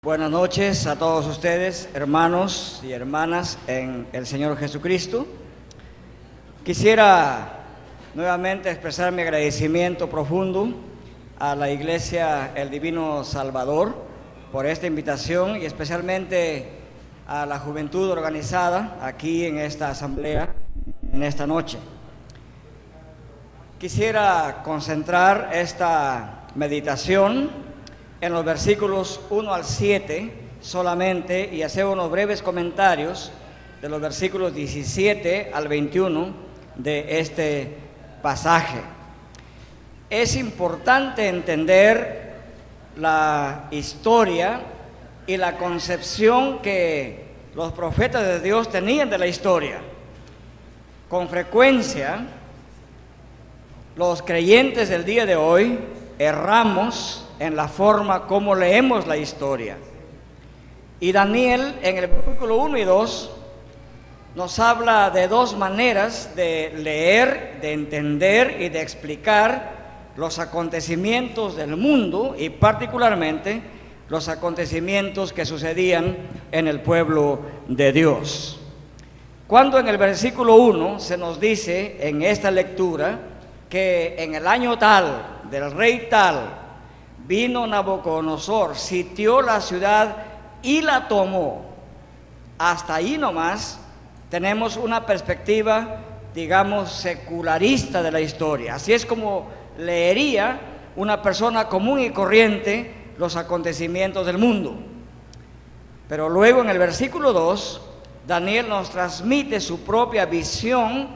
Buenas noches a todos ustedes, hermanos y hermanas en el Señor Jesucristo. Quisiera nuevamente expresar mi agradecimiento profundo a la Iglesia El Divino Salvador por esta invitación y especialmente a la juventud organizada aquí en esta asamblea en esta noche. Quisiera concentrar esta meditación en los versículos 1 al 7 solamente y hacer unos breves comentarios de los versículos 17 al 21 de este pasaje. Es importante entender la historia y la concepción que los profetas de Dios tenían de la historia. Con frecuencia, los creyentes del día de hoy erramos en la forma como leemos la historia. Y Daniel, en el versículo 1 y 2, nos habla de dos maneras de leer, de entender y de explicar los acontecimientos del mundo y particularmente los acontecimientos que sucedían en el pueblo de Dios. Cuando en el versículo 1 se nos dice en esta lectura que en el año tal, del rey tal, vino Nabucodonosor, sitió la ciudad y la tomó. Hasta ahí nomás tenemos una perspectiva, digamos, secularista de la historia. Así es como leería una persona común y corriente los acontecimientos del mundo. Pero luego en el versículo 2, Daniel nos transmite su propia visión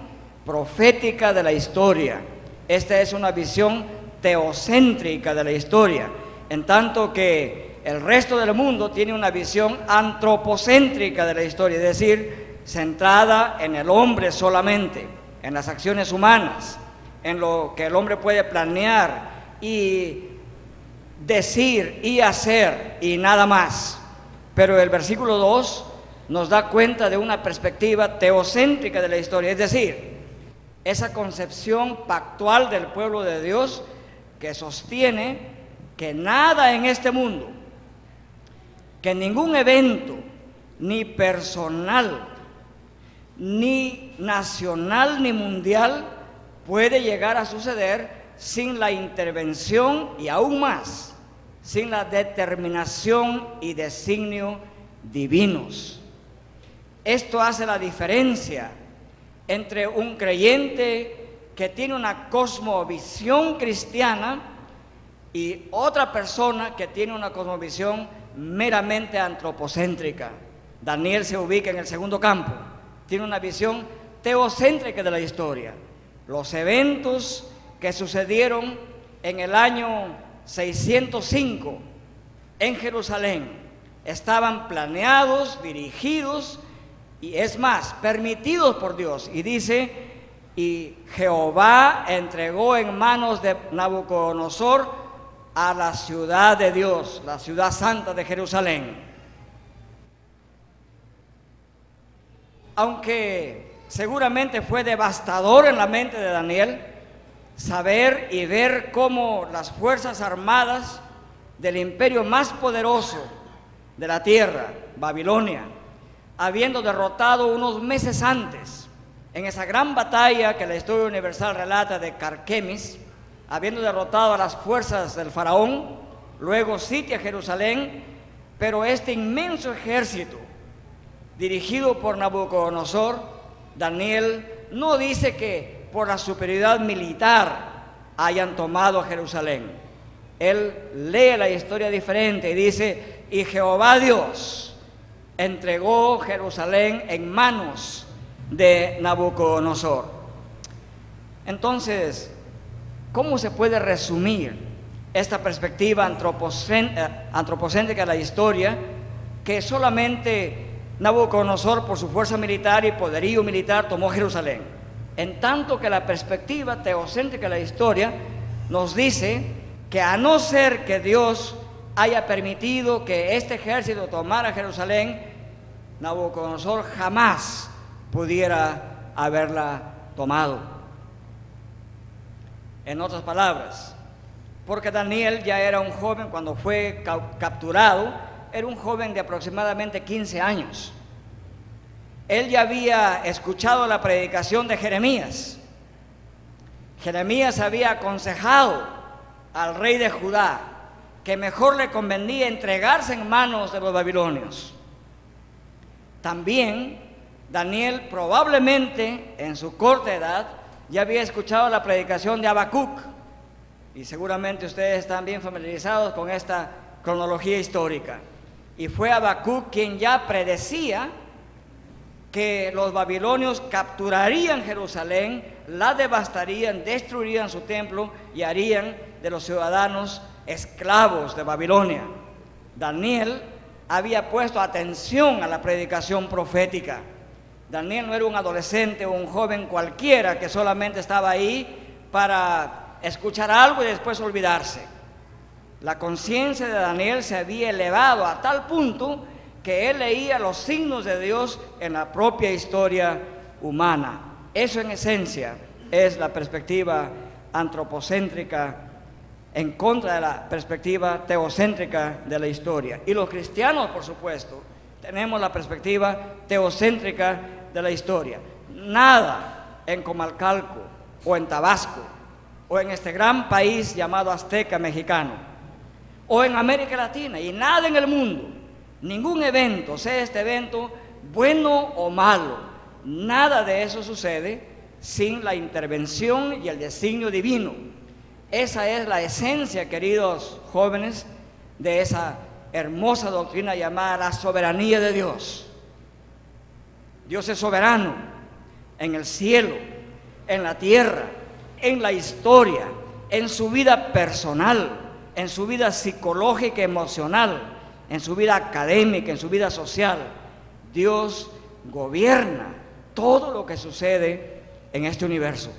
profética de la historia. Esta es una visión teocéntrica de la historia, en tanto que el resto del mundo tiene una visión antropocéntrica de la historia, es decir, centrada en el hombre solamente, en las acciones humanas, en lo que el hombre puede planear y decir y hacer y nada más. Pero el versículo 2 nos da cuenta de una perspectiva teocéntrica de la historia, es decir, esa concepción pactual del pueblo de Dios que sostiene que nada en este mundo, que ningún evento, ni personal, ni nacional, ni mundial, puede llegar a suceder sin la intervención y aún más, sin la determinación y designio divinos. Esto hace la diferencia entre un creyente que tiene una cosmovisión cristiana y otra persona que tiene una cosmovisión meramente antropocéntrica. Daniel se ubica en el segundo campo, tiene una visión teocéntrica de la historia. Los eventos que sucedieron en el año 605 en Jerusalén estaban planeados, dirigidos y es más, permitidos por Dios. Y dice: y Jehová entregó en manos de Nabucodonosor a la ciudad de Dios, la ciudad santa de Jerusalén. Aunque seguramente fue devastador en la mente de Daniel saber y ver cómo las fuerzas armadas del imperio más poderoso de la tierra, Babilonia, habiendo derrotado unos meses antes en esa gran batalla que la historia universal relata de Carquemis, habiendo derrotado a las fuerzas del faraón, luego sitia Jerusalén, pero este inmenso ejército dirigido por Nabucodonosor, Daniel no dice que por la superioridad militar hayan tomado Jerusalén. Él lee la historia diferente y dice: y Jehová Dios entregó Jerusalén en manos de Nabucodonosor. Entonces, ¿cómo se puede resumir esta perspectiva antropocéntrica de la historia? Que solamente Nabucodonosor, por su fuerza militar y poderío militar, tomó Jerusalén, en tanto que la perspectiva teocéntrica de la historia nos dice que a no ser que Dios haya permitido que este ejército tomara Jerusalén, Nabucodonosor jamás pudiera haberla tomado. En otras palabras, porque Daniel ya era un joven cuando fue capturado era un joven de aproximadamente 15 años. Él ya había escuchado la predicación de Jeremías. Jeremías había aconsejado al rey de Judá que mejor le convenía entregarse en manos de los babilonios. También Daniel, probablemente en su corta edad, ya había escuchado la predicación de Habacuc, y seguramente ustedes están bien familiarizados con esta cronología histórica. Y fue Habacuc quien ya predecía que los babilonios capturarían Jerusalén, la devastarían, destruirían su templo y harían de los ciudadanos esclavos de Babilonia. Daniel había puesto atención a la predicación profética. Daniel no era un adolescente o un joven cualquiera que solamente estaba ahí para escuchar algo y después olvidarse. La conciencia de Daniel se había elevado a tal punto que él leía los signos de Dios en la propia historia humana. Eso en esencia es la perspectiva antropocéntrica en contra de la perspectiva teocéntrica de la historia. Y los cristianos, por supuesto, tenemos la perspectiva teocéntrica de la historia. Nada en Comalcalco o en Tabasco o en este gran país llamado Azteca mexicano o en América Latina, y nada en el mundo, ningún evento, sea este evento bueno o malo, nada de eso sucede sin la intervención y el designio divino. Esa es la esencia, queridos jóvenes, de esa hermosa doctrina llamada la soberanía de Dios. Dios es soberano en el cielo, en la tierra, en la historia, en su vida personal, en su vida psicológica, emocional, en su vida académica, en su vida social. Dios gobierna todo lo que sucede en este universo.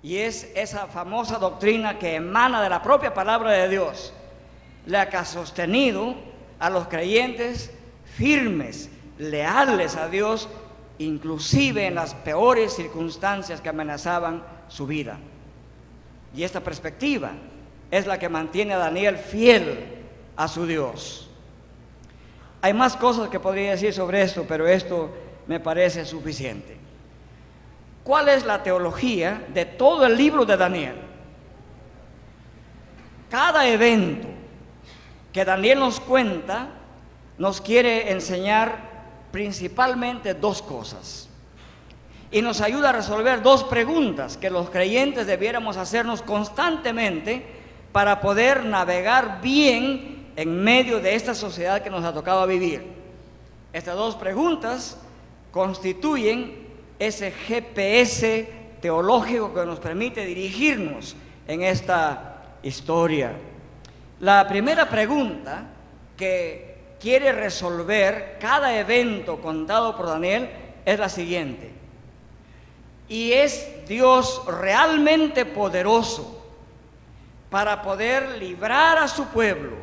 Y es esa famosa doctrina que emana de la propia palabra de Dios, la que ha sostenido a los creyentes firmes, leales a Dios, inclusive en las peores circunstancias que amenazaban su vida. Y esta perspectiva es la que mantiene a Daniel fiel a su Dios. Hay más cosas que podría decir sobre esto, pero esto me parece suficiente. ¿Cuál es la teología de todo el libro de Daniel? Cada evento que Daniel nos cuenta nos quiere enseñar principalmente dos cosas, y nos ayuda a resolver dos preguntas que los creyentes debiéramos hacernos constantemente para poder navegar bien en medio de esta sociedad que nos ha tocado vivir. Estas dos preguntas constituyen ese GPS teológico que nos permite dirigirnos en esta historia. La primera pregunta que quiere resolver cada evento contado por Daniel es la siguiente: ¿y es Dios realmente poderoso para poder librar a su pueblo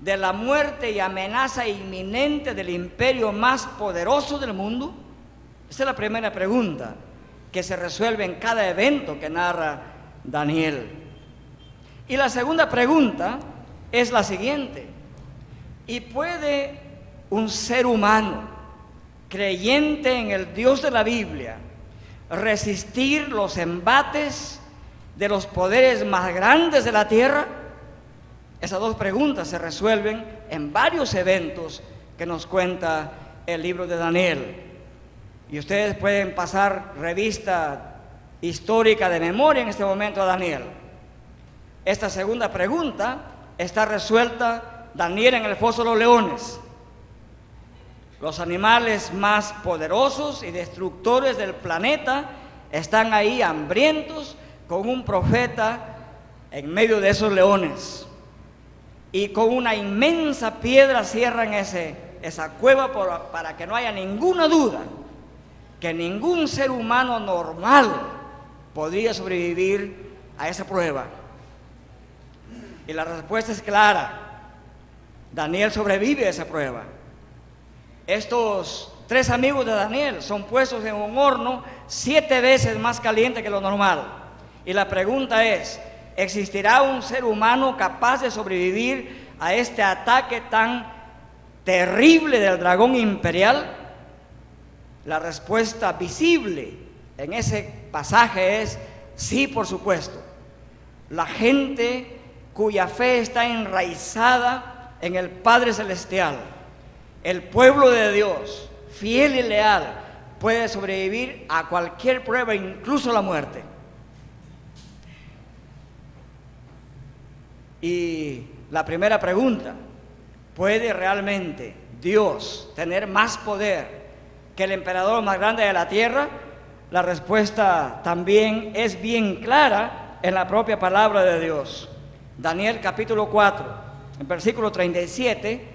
de la muerte y amenaza inminente del imperio más poderoso del mundo? Esa es la primera pregunta que se resuelve en cada evento que narra Daniel. Y la segunda pregunta es la siguiente: ¿y puede un ser humano creyente en el Dios de la Biblia resistir los embates de los poderes más grandes de la tierra? Esas dos preguntas se resuelven en varios eventos que nos cuenta el libro de Daniel. Y ustedes pueden pasar revista histórica de memoria en este momento a Daniel. Esta segunda pregunta está resuelta Daniel en el foso de los leones. Los animales más poderosos y destructores del planeta están ahí hambrientos, con un profeta en medio de esos leones, y con una inmensa piedra cierran esa cueva para que no haya ninguna duda que ningún ser humano normal podría sobrevivir a esa prueba. Y la respuesta es clara: Daniel sobrevive a esa prueba. Estos tres amigos de Daniel son puestos en un horno 7 veces más caliente que lo normal. Y la pregunta es: ¿existirá un ser humano capaz de sobrevivir a este ataque tan terrible del dragón imperial? La respuesta visible en ese pasaje es sí, por supuesto. La gente cuya fe está enraizada en el Padre Celestial, el pueblo de Dios, fiel y leal, puede sobrevivir a cualquier prueba, incluso la muerte. Y la primera pregunta: ¿puede realmente Dios tener más poder que el emperador más grande de la tierra? La respuesta también es bien clara en la propia palabra de Dios. Daniel capítulo 4, en versículo 37,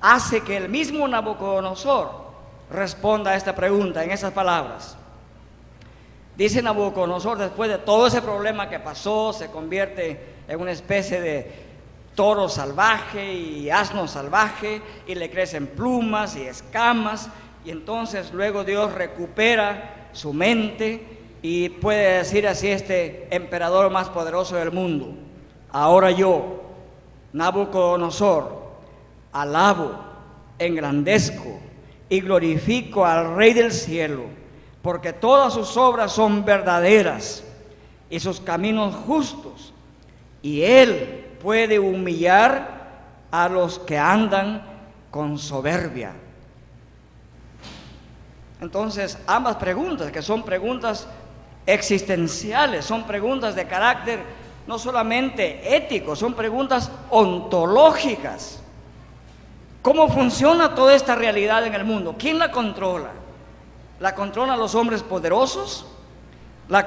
hace que el mismo Nabucodonosor responda a esta pregunta en esas palabras. Dice Nabucodonosor, después de todo ese problema que pasó, se convierte en una especie de toro salvaje y asno salvaje, y le crecen plumas y escamas, y entonces luego Dios recupera su mente y puede decir así este emperador más poderoso del mundo: ahora yo, Nabucodonosor, alabo, engrandezco y glorifico al Rey del cielo, porque todas sus obras son verdaderas y sus caminos justos, y Él puede humillar a los que andan con soberbia. Entonces, ambas preguntas, que son preguntas existenciales, son preguntas de carácter no solamente ético, son preguntas ontológicas. ¿Cómo funciona toda esta realidad en el mundo? ¿Quién la controla? ¿La controlan los hombres poderosos? ¿La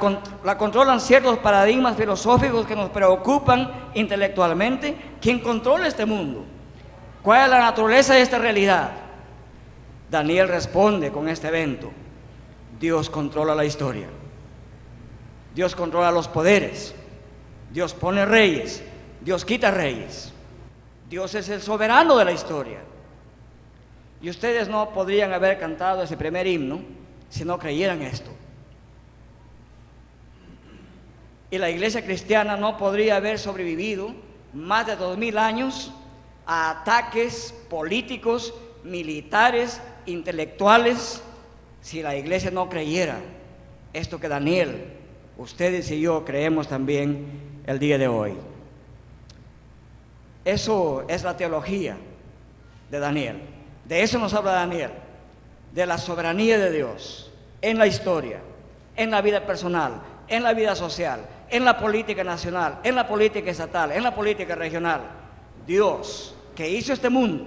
controlan ciertos paradigmas filosóficos que nos preocupan intelectualmente? ¿Quién controla este mundo? ¿Cuál es la naturaleza de esta realidad? Daniel responde con este evento: Dios controla la historia. Dios controla los poderes. Dios pone reyes. Dios quita reyes. Dios es el soberano de la historia. Y ustedes no podrían haber cantado ese primer himno si no creyeran esto. Y la iglesia cristiana no podría haber sobrevivido más de 2000 años a ataques políticos, militares, intelectuales, si la iglesia no creyera esto que Daniel, ustedes y yo creemos también el día de hoy. Eso es la teología de Daniel. De eso nos habla Daniel, de la soberanía de Dios en la historia, en la vida personal, en la vida social, en la política nacional, en la política estatal, en la política regional. Dios, que hizo este mundo,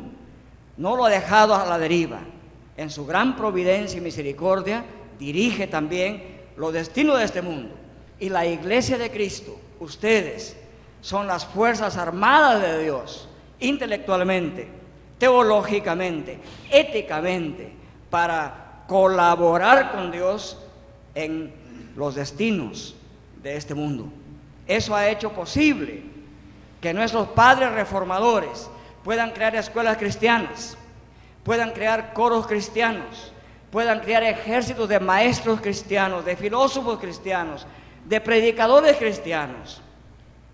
no lo ha dejado a la deriva. En su gran providencia y misericordia dirige también los destinos de este mundo. Y la iglesia de Cristo, ustedes, son las fuerzas armadas de Dios, intelectualmente, teológicamente, éticamente, para colaborar con Dios en los destinos de este mundo. Eso ha hecho posible que nuestros padres reformadores puedan crear escuelas cristianas, puedan crear coros cristianos, puedan crear ejércitos de maestros cristianos, de filósofos cristianos, de predicadores cristianos.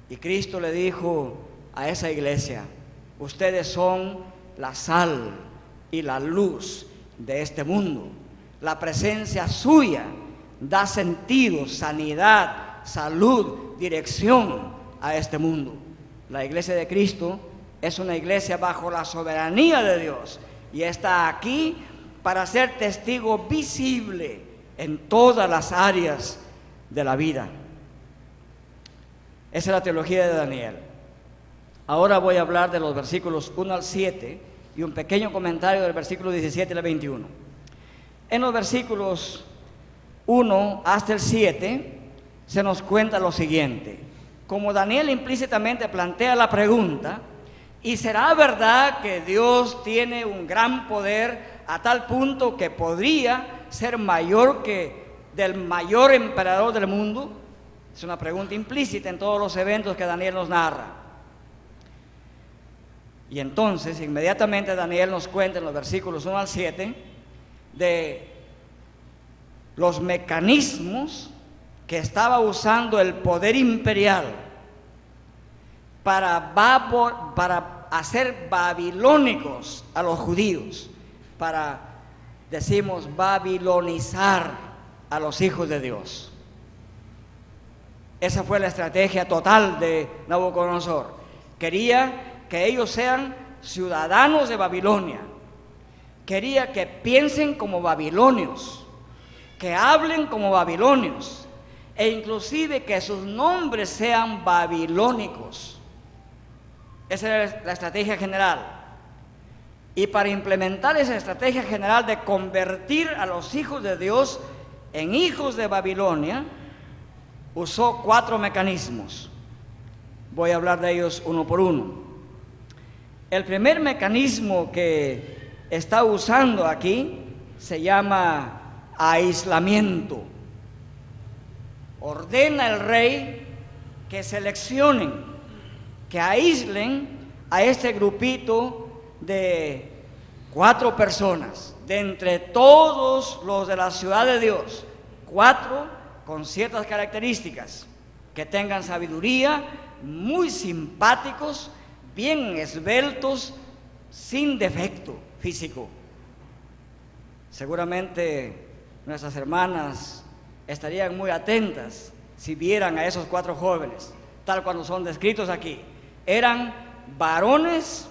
Y Cristo le dijo a esa iglesia: ustedes son la sal y la luz de este mundo. La presencia suya da sentido, sanidad, salud, dirección a este mundo. La iglesia de Cristo es una iglesia bajo la soberanía de Dios y está aquí para ser testigo visible en todas las áreas de la vida. Esa es la teología de Daniel. Ahora voy a hablar de los versículos 1 al 7 y un pequeño comentario del versículo 17 al 21. En los versículos 1 hasta el 7 se nos cuenta lo siguiente. Como Daniel implícitamente plantea la pregunta: ¿y será verdad que Dios tiene un gran poder a tal punto que podría ser mayor que del mayor emperador del mundo? Es una pregunta implícita en todos los eventos que Daniel nos narra. Y entonces inmediatamente Daniel nos cuenta en los versículos 1 al 7 de los mecanismos que estaba usando el poder imperial para hacer babilónicos a los judíos, para, decimos, babilonizar a los hijos de Dios. Esa fue la estrategia total de Nabucodonosor. Quería que ellos sean ciudadanos de Babilonia. Quería que piensen como babilonios, que hablen como babilonios, e inclusive que sus nombres sean babilónicos. Esa era la estrategia general. Y para implementar esa estrategia general de convertir a los hijos de Dios en hijos de Babilonia, usó 4 mecanismos. Voy a hablar de ellos uno por uno. El primer mecanismo que está usando aquí se llama aislamiento. Ordena el rey que seleccionen, que aíslen a este grupito de 4 personas, de entre todos los de la ciudad de Dios, 4 con ciertas características, que tengan sabiduría, muy simpáticos, bien esbeltos, sin defecto físico. Seguramente nuestras hermanas estarían muy atentas si vieran a esos 4 jóvenes, tal cual son descritos aquí. Eran varones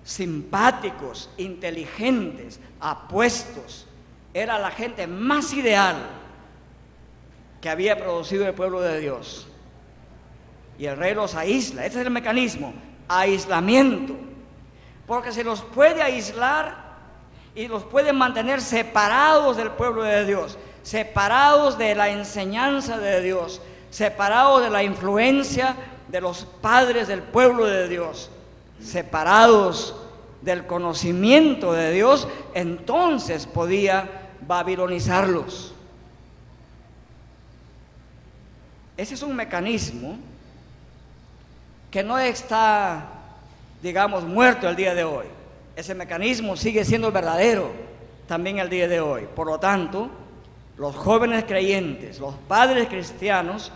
simpáticos, inteligentes, apuestos. Era la gente más ideal que había producido el pueblo de Dios. Y el rey los aísla. Ese es el mecanismo, aislamiento. Porque se los puede aislar y los puede mantener separados del pueblo de Dios, separados de la enseñanza de Dios, separados de la influencia de los padres del pueblo de Dios, separados del conocimiento de Dios. Entonces podía babilonizarlos. Ese es un mecanismo que no está, digamos, muerto el día de hoy. Ese mecanismo sigue siendo verdadero también el día de hoy. Por lo tanto, los jóvenes creyentes, los padres cristianos,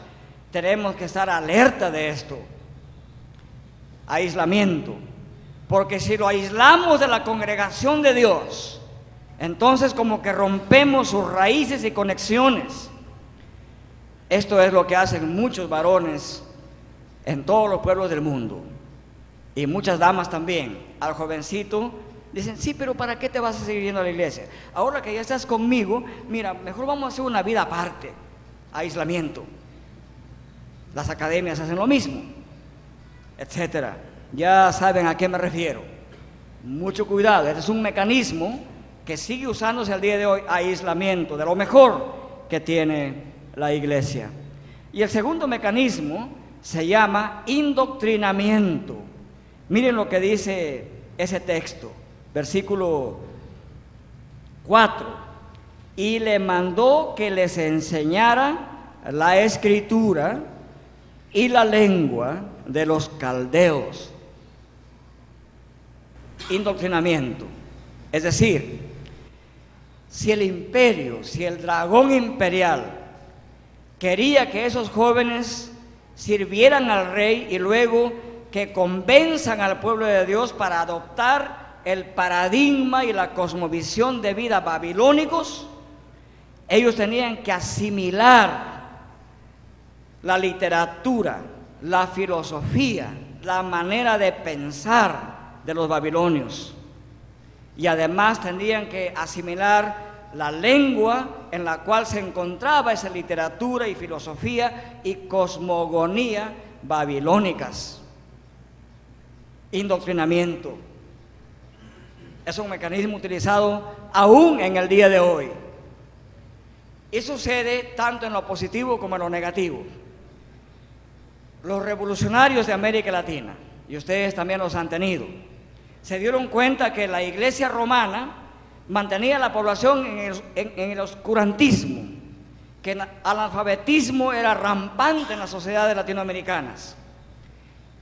tenemos que estar alerta de esto. Aislamiento. Porque si lo aislamos de la congregación de Dios, entonces como que rompemos sus raíces y conexiones. Esto es lo que hacen muchos varones en todos los pueblos del mundo, y muchas damas también. Al jovencito dicen: sí, pero ¿para qué te vas a seguir yendo a la iglesia? Ahora que ya estás conmigo, mira, mejor vamos a hacer una vida aparte. Aislamiento. Las academias hacen lo mismo, etcétera. Ya saben a qué me refiero. Mucho cuidado. Este es un mecanismo que sigue usándose al día de hoy. Aislamiento de lo mejor que tiene la iglesia. Y el segundo mecanismo se llama indoctrinamiento. Miren lo que dice ese texto, versículo 4. Y le mandó que les enseñara la escritura y la lengua de los caldeos. Indoctrinamiento. Es decir, si el imperio, si el dragón imperial quería que esos jóvenes sirvieran al rey y luego que convenzan al pueblo de Dios para adoptar el paradigma y la cosmovisión de vida babilónicos, ellos tenían que asimilar la literatura, la filosofía, la manera de pensar de los babilonios, y además tendrían que asimilar la lengua en la cual se encontraba esa literatura y filosofía y cosmogonía babilónicas. Indoctrinamiento es un mecanismo utilizado aún en el día de hoy, y sucede tanto en lo positivo como en lo negativo. Los revolucionarios de América Latina, y ustedes también los han tenido, se dieron cuenta que la iglesia romana mantenía a la población en el oscurantismo, que el analfabetismo era rampante en las sociedades latinoamericanas.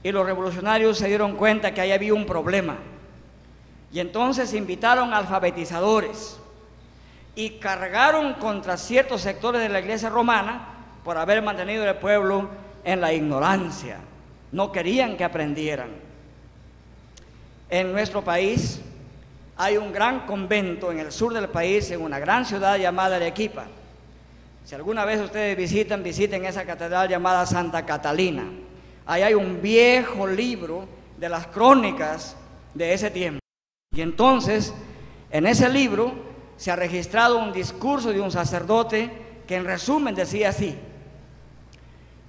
Y los revolucionarios se dieron cuenta que ahí había un problema, y entonces invitaron alfabetizadores y cargaron contra ciertos sectores de la iglesia romana por haber mantenido el pueblo en la ignorancia. no querían que aprendieran. En nuestro país hay un gran convento en el sur del país, en una gran ciudad llamada Arequipa. Si alguna vez ustedes visiten esa catedral llamada Santa Catalina. Ahí hay un viejo libro de las crónicas de ese tiempo. Y entonces, en ese libro se ha registrado un discurso de un sacerdote que en resumen decía así: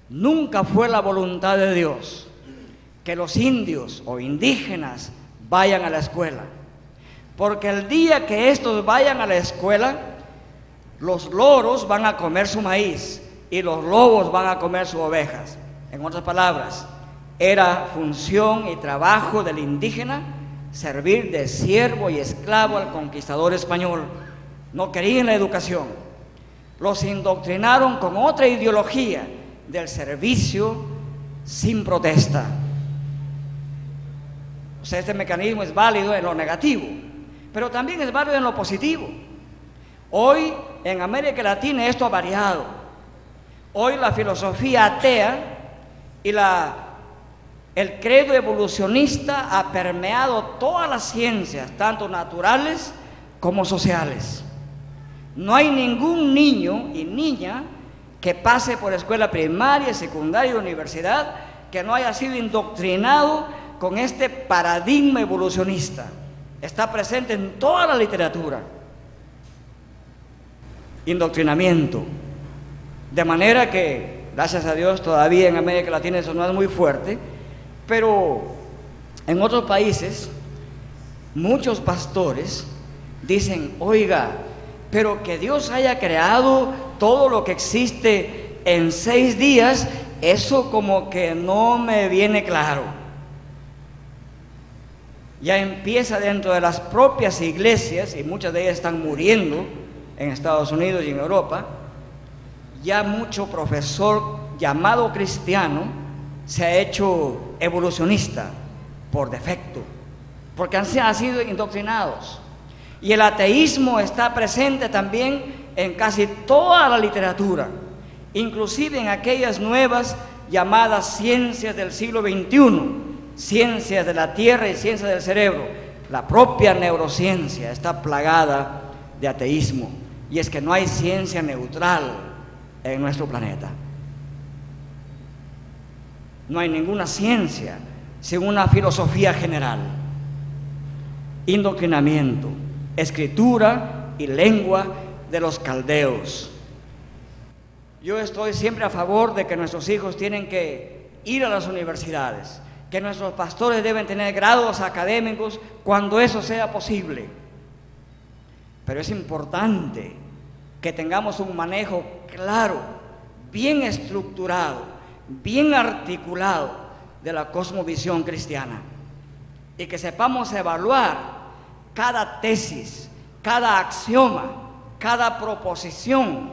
nunca fue la voluntad de Dios que los indios o indígenas vayan a la escuela, porque el día que estos vayan a la escuela, los loros van a comer su maíz y los lobos van a comer sus ovejas. En otras palabras, era función y trabajo del indígena servir de siervo y esclavo al conquistador español. No querían la educación. Los indoctrinaron con otra ideología del servicio sin protesta. O sea, este mecanismo es válido en lo negativo, pero también es válido en lo positivo. Hoy en América Latina esto ha variado. Hoy la filosofía atea y el credo evolucionista ha permeado todas las ciencias, tanto naturales como sociales. No hay ningún niño y niña que pase por escuela primaria, secundaria y universidad que no haya sido indoctrinado con este paradigma evolucionista. Está presente en toda la literatura. Indoctrinamiento. De manera que, gracias a Dios, todavía en América Latina eso no es muy fuerte, pero en otros países muchos pastores dicen: oiga, pero que Dios haya creado todo lo que existe en 6 días, eso como que no me viene claro. Ya empieza dentro de las propias iglesias, y muchas de ellas están muriendo en Estados Unidos y en Europa, ya mucho profesor llamado cristiano se ha hecho evolucionista por defecto, porque han sido indoctrinados. Y el ateísmo está presente también en casi toda la literatura, inclusive en aquellas nuevas llamadas ciencias del siglo XXI, ciencias de la tierra y ciencias del cerebro. La propia neurociencia está plagada de ateísmo, y es que no hay ciencia neutral en nuestro planeta. No hay ninguna ciencia sin una filosofía general. Indoctrinamiento, escritura y lengua de los caldeos. Yo estoy siempre a favor de que nuestros hijos tienen que ir a las universidades, que nuestros pastores deben tener grados académicos cuando eso sea posible. Pero es importante que tengamos un manejo claro, bien estructurado, bien articulado de la cosmovisión cristiana, y que sepamos evaluar cada tesis, cada axioma, cada proposición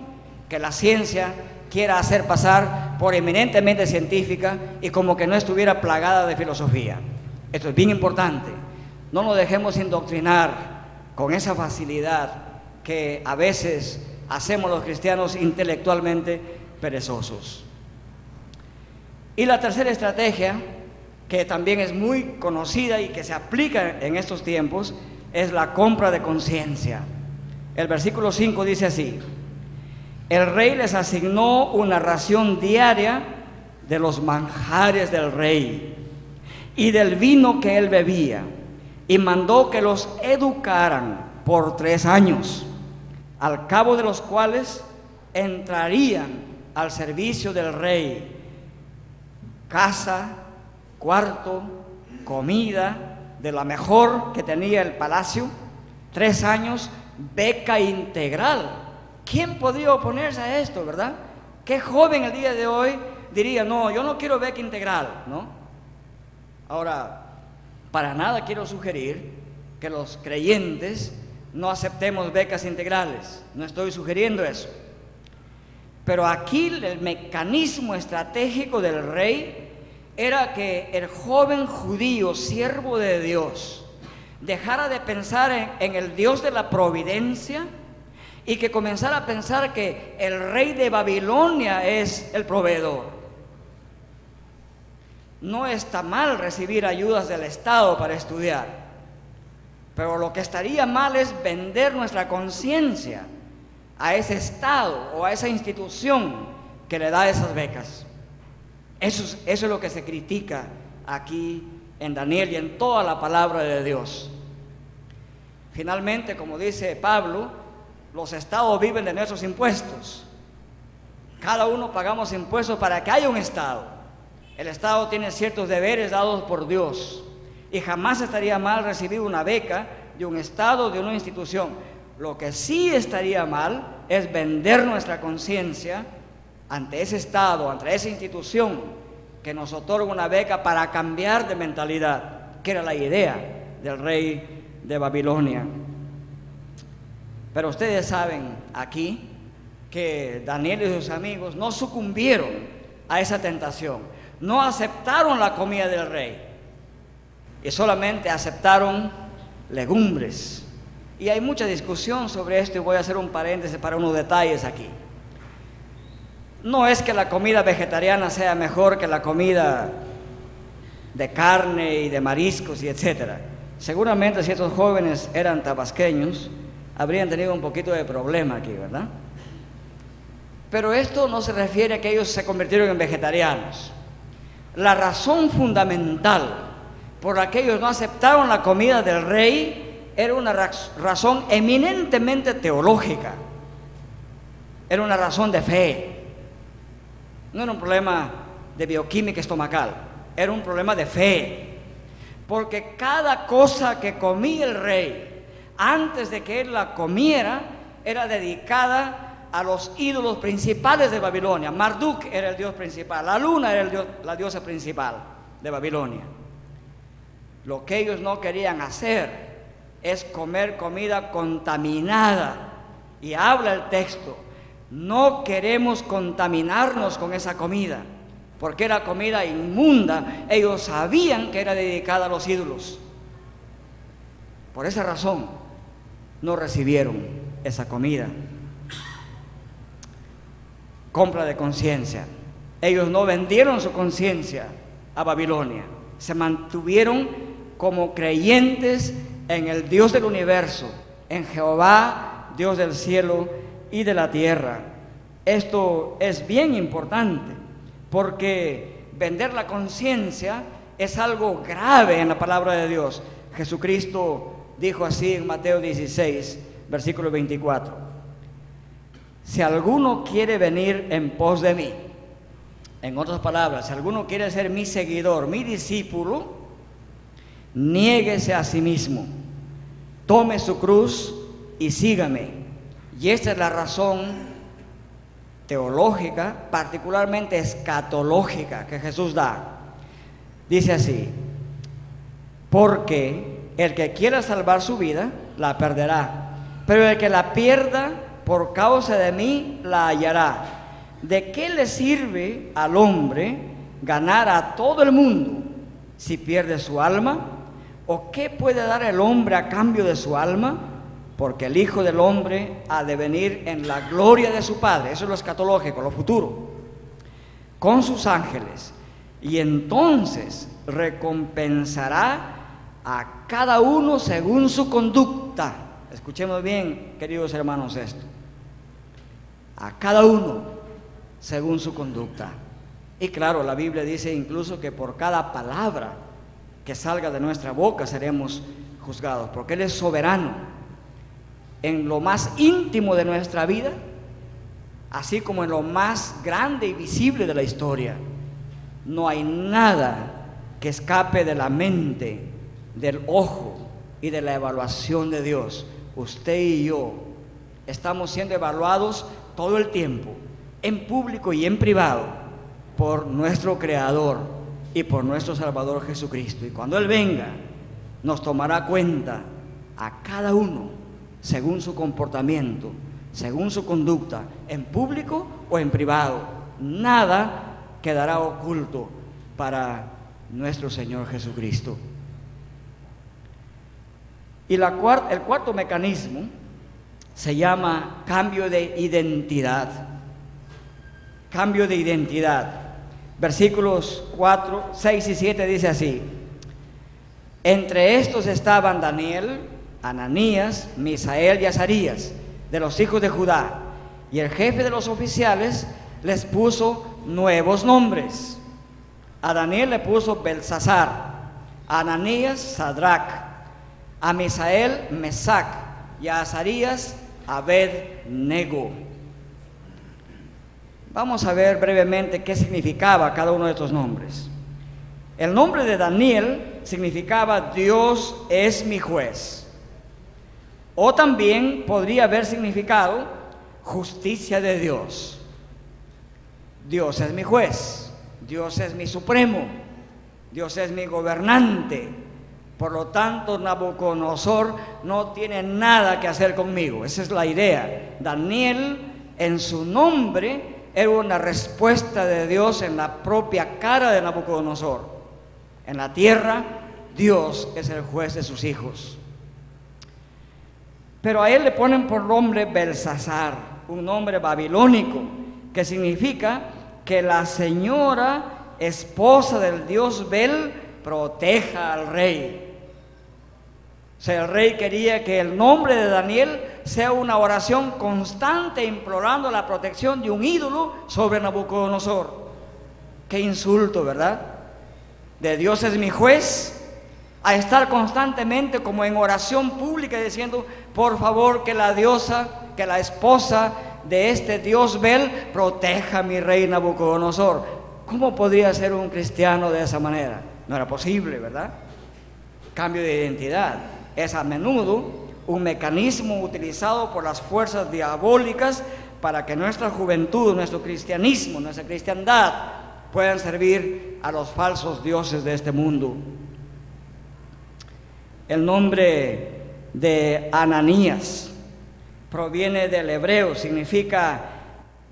que la ciencia quiera hacer pasar por eminentemente científica y como que no estuviera plagada de filosofía. Esto es bien importante. No nos dejemos indoctrinar con esa facilidad que a veces hacemos los cristianos intelectualmente perezosos. Y la tercera estrategia, que también es muy conocida y que se aplica en estos tiempos, es la compra de conciencia. El versículo 5 dice así: el rey les asignó una ración diaria de los manjares del rey y del vino que él bebía, y mandó que los educaran por 3 años, al cabo de los cuales entrarían al servicio del rey, casa, cuarto, comida de la mejor que tenía el palacio, 3 años, beca integral. ¿Quién podría oponerse a esto, verdad? ¿Qué joven el día de hoy diría: no, yo no quiero beca integral, ¿no? Ahora, para nada quiero sugerir que los creyentes no aceptemos becas integrales, no estoy sugiriendo eso. Pero aquí el mecanismo estratégico del rey era que el joven judío, siervo de Dios, dejara de pensar en el Dios de la providencia y que comenzara a pensar que el rey de Babilonia es el proveedor. no está mal recibir ayudas del Estado para estudiar, pero lo que estaría mal es vender nuestra conciencia a ese Estado o a esa institución que le da esas becas. Eso es lo que se critica aquí en Daniel y en toda la palabra de Dios. Finalmente, como dice Pablo, los estados viven de nuestros impuestos. Cada uno pagamos impuestos para que haya un Estado. El Estado tiene ciertos deberes dados por Dios y jamás estaría mal recibir una beca de un Estado, de una institución. Lo que sí estaría mal es vender nuestra conciencia ante ese Estado, ante esa institución que nos otorga una beca para cambiar de mentalidad, que era la idea del rey de Babilonia. Pero ustedes saben aquí que Daniel y sus amigos no sucumbieron a esa tentación. No aceptaron la comida del rey y solamente aceptaron legumbres. Y hay mucha discusión sobre esto y voy a hacer un paréntesis para unos detalles aquí. No es que la comida vegetariana sea mejor que la comida de carne y de mariscos y etcétera. Seguramente si estos jóvenes eran tabasqueños habrían tenido un poquito de problema aquí, ¿verdad? Pero esto no se refiere a que ellos se convirtieron en vegetarianos. La razón fundamental por la que ellos no aceptaron la comida del rey era una razón eminentemente teológica. Era una razón de fe. No era un problema de bioquímica estomacal, era un problema de fe. Porque cada cosa que comía el rey, antes de que él la comiera, era dedicada a los ídolos principales de Babilonia. Marduk era el dios principal, la luna era la diosa principal de Babilonia. Lo que ellos no querían hacer es comer comida contaminada. Y habla el texto, no queremos contaminarnos con esa comida, porque era comida inmunda. Ellos sabían que era dedicada a los ídolos. Por esa razón no recibieron esa comida. Compra de conciencia. Ellos no vendieron su conciencia a Babilonia. Se mantuvieron como creyentes en el Dios del universo, en Jehová, Dios del cielo y de la tierra. Esto es bien importante porque vender la conciencia es algo grave en la palabra de Dios. Jesucristo dijo así en Mateo 16, versículo 24. Si alguno quiere venir en pos de mí, en otras palabras, si alguno quiere ser mi seguidor, mi discípulo, niéguese a sí mismo, tome su cruz y sígame. Y esta es la razón teológica, particularmente escatológica, que Jesús da. Dice así: porque el que quiera salvar su vida, la perderá, pero el que la pierda por causa de mí, la hallará. ¿De qué le sirve al hombre ganar a todo el mundo si pierde su alma? ¿O qué puede dar el hombre a cambio de su alma? Porque el Hijo del Hombre ha de venir en la gloria de su Padre. Eso es lo escatológico, lo futuro, con sus ángeles, y entonces recompensará a cada uno según su conducta. Escuchemos bien, queridos hermanos, esto. A cada uno según su conducta. Y claro, la Biblia dice incluso que por cada palabra que salga de nuestra boca seremos juzgados, porque Él es soberano en lo más íntimo de nuestra vida, así como en lo más grande y visible de la historia. No hay nada que escape de la mente, del ojo y de la evaluación de Dios. Usted y yo estamos siendo evaluados todo el tiempo, en público y en privado, por nuestro Creador y por nuestro Salvador Jesucristo. Y cuando Él venga, nos tomará cuenta a cada uno según su comportamiento, según su conducta, en público o en privado. Nada quedará oculto para nuestro Señor Jesucristo. Y el cuarto mecanismo se llama cambio de identidad. Cambio de identidad. versículos 4, 6 y 7 dice así: entre estos estaban Daniel, Ananías, Misael y Azarías, de los hijos de Judá, y el jefe de los oficiales les puso nuevos nombres. A Daniel le puso Belsasar, a Ananías Sadrac, a Misael Mesac y a Azarías Abed-nego. Vamos a ver brevemente qué significaba cada uno de estos nombres. El nombre de Daniel significaba Dios es mi juez, o también podría haber significado justicia de Dios. Dios es mi juez, Dios es mi supremo, Dios es mi gobernante. Por lo tanto, Nabucodonosor no tiene nada que hacer conmigo. Esa es la idea. Daniel, en su nombre, era una respuesta de Dios en la propia cara de Nabucodonosor. En la tierra, Dios es el juez de sus hijos. Pero a él le ponen por nombre Belsasar, un nombre babilónico, que significa que la señora esposa del dios Bel proteja al rey. O sea, el rey quería que el nombre de Daniel sea una oración constante implorando la protección de un ídolo sobre Nabucodonosor. Qué insulto, ¿verdad? De Dios es mi juez, a estar constantemente como en oración pública diciendo: por favor, que la diosa, que la esposa de este dios Bel proteja a mi rey Nabucodonosor. ¿Cómo podría ser un cristiano de esa manera? No era posible, ¿verdad? Cambio de identidad es a menudo un mecanismo utilizado por las fuerzas diabólicas para que nuestra juventud, nuestro cristianismo, nuestra cristiandad puedan servir a los falsos dioses de este mundo. El nombre de Ananías proviene del hebreo, significa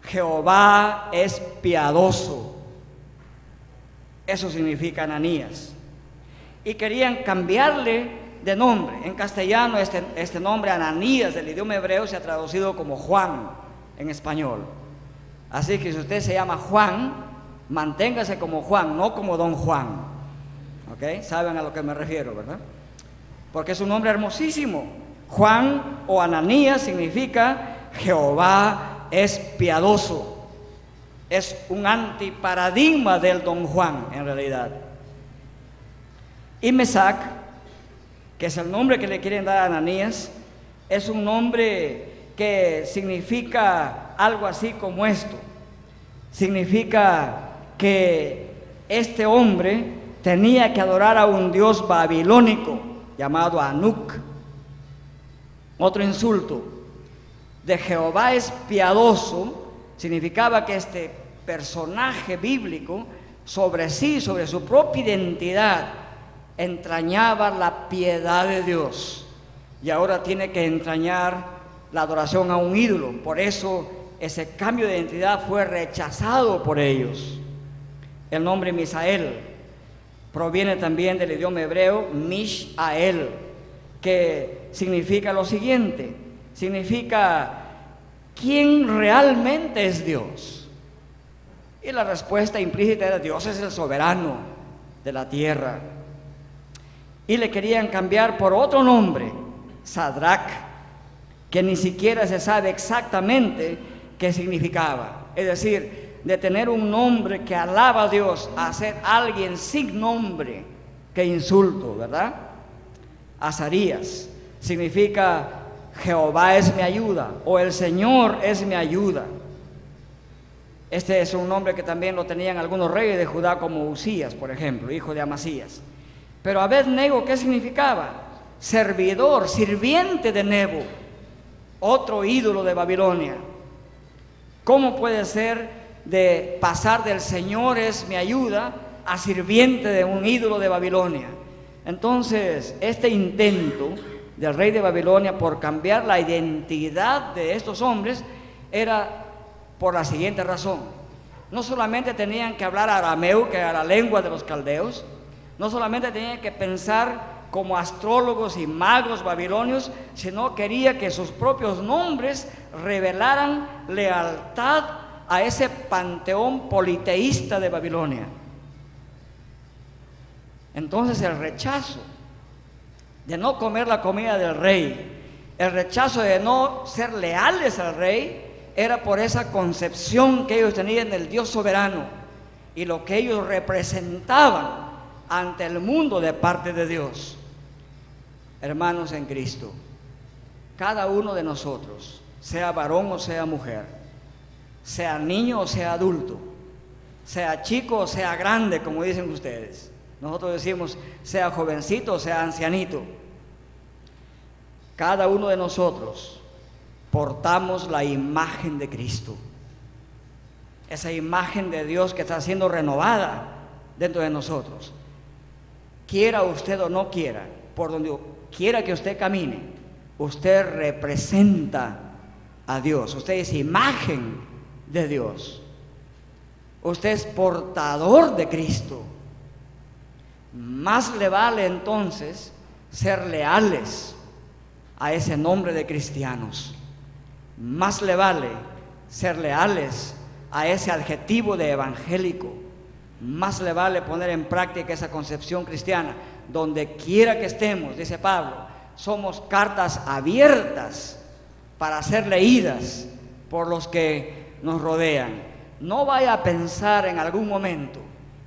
Jehová es piadoso. Eso significa Ananías. Y querían cambiarle de nombre. En castellano este nombre Ananías del idioma hebreo se ha traducido como Juan en español. Así que si usted se llama Juan, manténgase como Juan, no como Don Juan. ¿Ok? Saben a lo que me refiero, ¿verdad? Porque es un nombre hermosísimo. Juan o Ananías significa Jehová es piadoso. Es un antiparadigma del Don Juan en realidad. Y Mesac, que es el nombre que le quieren dar a Ananías, es un nombre que significa algo así como esto. Significa que este hombre tenía que adorar a un dios babilónico llamado Anuk. Otro insulto de Jehová es piadoso significaba que este personaje bíblico sobre sí, sobre su propia identidad, entrañaba la piedad de Dios, y ahora tiene que entrañar la adoración a un ídolo. Por eso ese cambio de identidad fue rechazado por ellos. El nombre Misael proviene también del idioma hebreo Mishael, que significa lo siguiente: significa ¿quién realmente es Dios? Y la respuesta implícita era: Dios es el soberano de la tierra. Y le querían cambiar por otro nombre, Sadrac, que ni siquiera se sabe exactamente qué significaba. Es decir, de tener un nombre que alaba a Dios a ser alguien sin nombre, qué insulto, ¿verdad? Azarías significa Jehová es mi ayuda, o el Señor es mi ayuda. Este es un nombre que también lo tenían algunos reyes de Judá, como Usías, por ejemplo, hijo de Amasías. Pero Abed-nego, ¿qué significaba? Servidor, sirviente de Nebo, otro ídolo de Babilonia. ¿Cómo puede ser de pasar del Señor es mi ayuda a sirviente de un ídolo de Babilonia? Entonces, este intento del rey de Babilonia por cambiar la identidad de estos hombres era por la siguiente razón: no solamente tenían que hablar arameo, que era la lengua de los caldeos, no solamente tenían que pensar como astrólogos y magos babilonios, sino quería que sus propios nombres revelaran lealtad a ese panteón politeísta de Babilonia. Entonces el rechazo de no comer la comida del rey, el rechazo de no ser leales al rey, era por esa concepción que ellos tenían del Dios soberano y lo que ellos representaban ante el mundo de parte de Dios. Hermanos en Cristo, cada uno de nosotros, sea varón o sea mujer, sea niño o sea adulto, sea chico o sea grande, como dicen ustedes, nosotros decimos sea jovencito o sea ancianito, cada uno de nosotros portamos la imagen de Cristo, esa imagen de Dios que está siendo renovada dentro de nosotros. Quiera usted o no quiera, por donde quiera que usted camine, usted representa a Dios, usted es imagen de Dios, usted es portador de Cristo. Más le vale entonces ser leales a ese nombre de cristianos. Más le vale ser leales a ese adjetivo de evangélico. Más le vale poner en práctica esa concepción cristiana. Donde quiera que estemos, dice Pablo, somos cartas abiertas para ser leídas por los que nos rodean. No vaya a pensar en algún momento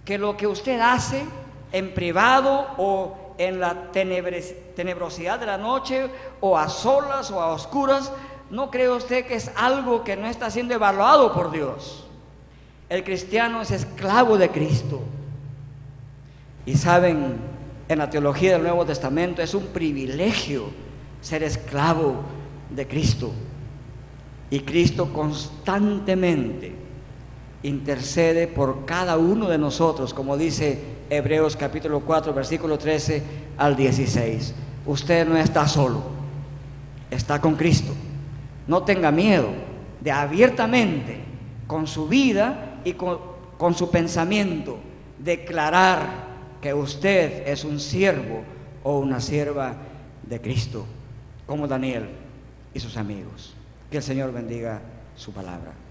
que lo que usted hace en privado o en la tenebrosidad de la noche o a solas o a oscuras, no cree usted que es algo que no está siendo evaluado por Dios. El cristiano es esclavo de Cristo. Y saben, en la teología del Nuevo Testamento es un privilegio ser esclavo de Cristo. Y Cristo constantemente intercede por cada uno de nosotros, como dice Hebreos capítulo 4, versículo 13 al 16. Usted no está solo, está con Cristo. No tenga miedo de abiertamente, con su vida y con su pensamiento, declarar que usted es un siervo o una sierva de Cristo, como Daniel y sus amigos. Que el Señor bendiga su palabra.